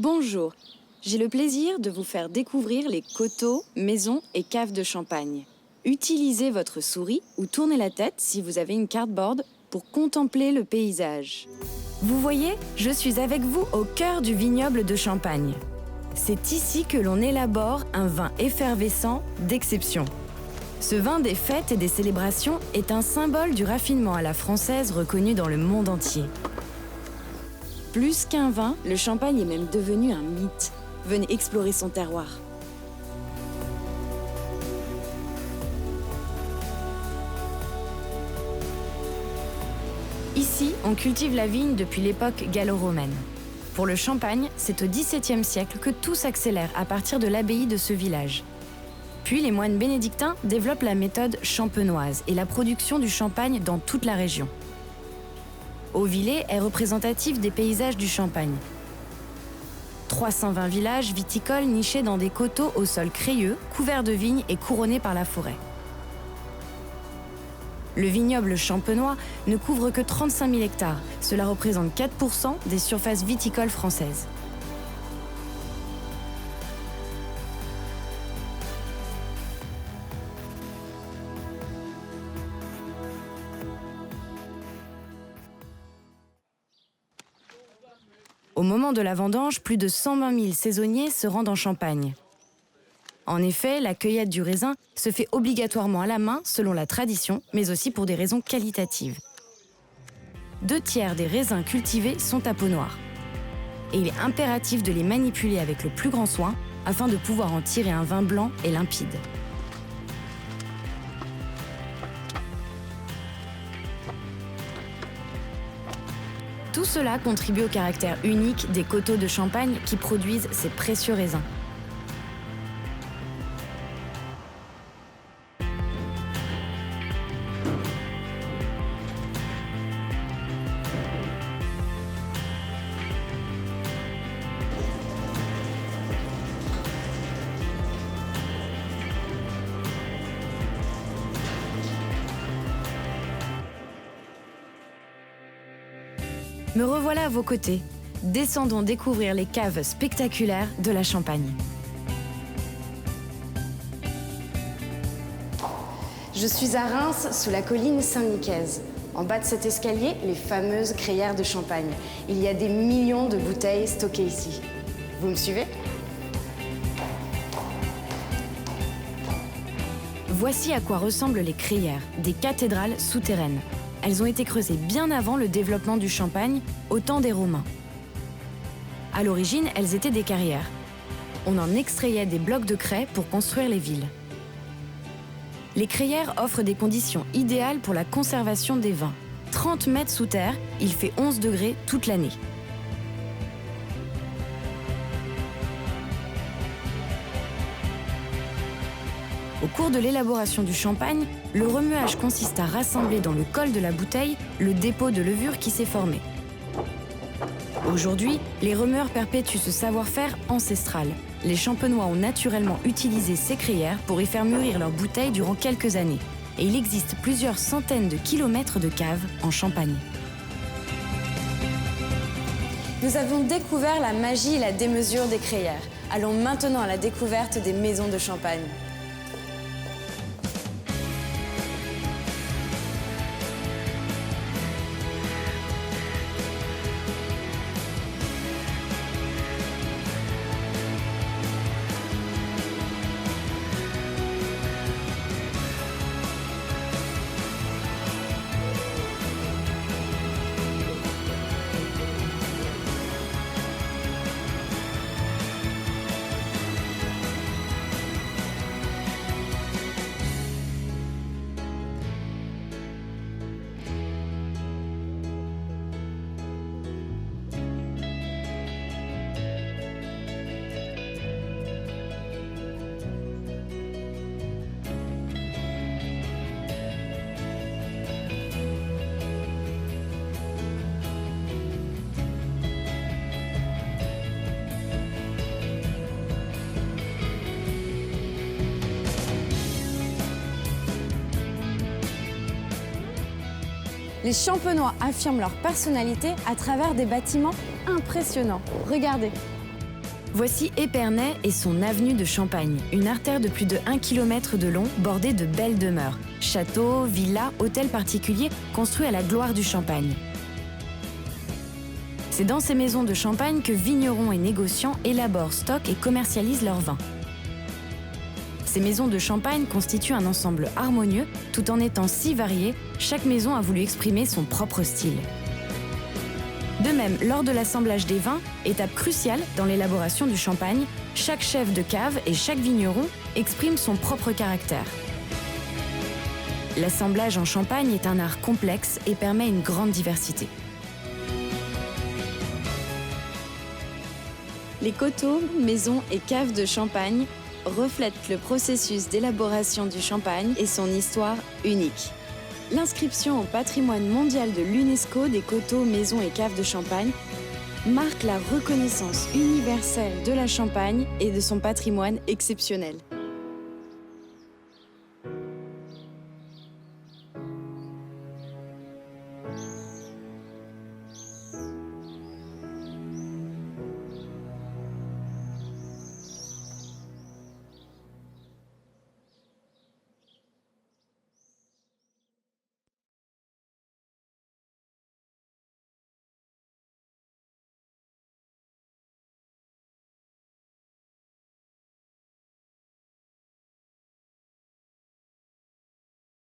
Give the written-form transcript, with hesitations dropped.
Bonjour, j'ai le plaisir de vous faire découvrir les coteaux, maisons et caves de Champagne. Utilisez votre souris ou tournez la tête si vous avez une cardboard pour contempler le paysage. Vous voyez, je suis avec vous au cœur du vignoble de Champagne. C'est ici que l'on élabore un vin effervescent d'exception. Ce vin des fêtes et des célébrations est un symbole du raffinement à la française reconnu dans le monde entier. Plus qu'un vin, le champagne est même devenu un mythe. Venez explorer son terroir. Ici, on cultive la vigne depuis l'époque gallo-romaine. Pour le champagne, c'est au XVIIe siècle que tout s'accélère à partir de l'abbaye de ce village. Puis les moines bénédictins développent la méthode champenoise et la production du champagne dans toute la région. Hauvillers est représentatif des paysages du Champagne. 320 villages viticoles nichés dans des coteaux au sol crayeux, couverts de vignes et couronnés par la forêt. Le vignoble champenois ne couvre que 35 000 hectares. Cela représente 4% des surfaces viticoles françaises. Au moment de la vendange, plus de 120 000 saisonniers se rendent en Champagne. En effet, la cueillette du raisin se fait obligatoirement à la main selon la tradition, mais aussi pour des raisons qualitatives. 2/3 des raisins cultivés sont à peau noire. Et il est impératif de les manipuler avec le plus grand soin afin de pouvoir en tirer un vin blanc et limpide. Tout cela contribue au caractère unique des coteaux de Champagne qui produisent ces précieux raisins. Me revoilà à vos côtés. Descendons découvrir les caves spectaculaires de la Champagne. Je suis à Reims, sous la colline Saint-Nicaise. En bas de cet escalier, les fameuses crayères de Champagne. Il y a des millions de bouteilles stockées ici. Vous me suivez ? Voici à quoi ressemblent les crayères, des cathédrales souterraines. Elles ont été creusées bien avant le développement du Champagne, au temps des Romains. À l'origine, elles étaient des carrières. On en extrayait des blocs de craie pour construire les villes. Les crayères offrent des conditions idéales pour la conservation des vins. 30 mètres sous terre, il fait 11 degrés toute l'année. Au cours de l'élaboration du champagne, le remuage consiste à rassembler dans le col de la bouteille le dépôt de levure qui s'est formé. Aujourd'hui, les remueurs perpétuent ce savoir-faire ancestral. Les champenois ont naturellement utilisé ces crayères pour y faire mûrir leurs bouteilles durant quelques années. Et il existe plusieurs centaines de kilomètres de caves en Champagne. Nous avons découvert la magie et la démesure des crayères. Allons maintenant à la découverte des maisons de Champagne. Les Champenois affirment leur personnalité à travers des bâtiments impressionnants. Regardez. Voici Épernay et son avenue de Champagne, une artère de plus de 1 km de long bordée de belles demeures. Châteaux, villas, hôtels particuliers construits à la gloire du Champagne. C'est dans ces maisons de champagne que vignerons et négociants élaborent, stockent et commercialisent leurs vins. Ces maisons de champagne constituent un ensemble harmonieux, tout en étant si variés, chaque maison a voulu exprimer son propre style. De même, lors de l'assemblage des vins, étape cruciale dans l'élaboration du champagne, chaque chef de cave et chaque vigneron exprime son propre caractère. L'assemblage en champagne est un art complexe et permet une grande diversité. Les coteaux, maisons et caves de Champagne reflètent le processus d'élaboration du champagne et son histoire unique. L'inscription au patrimoine mondial de l'UNESCO des coteaux, maisons et caves de Champagne marque la reconnaissance universelle de la Champagne et de son patrimoine exceptionnel.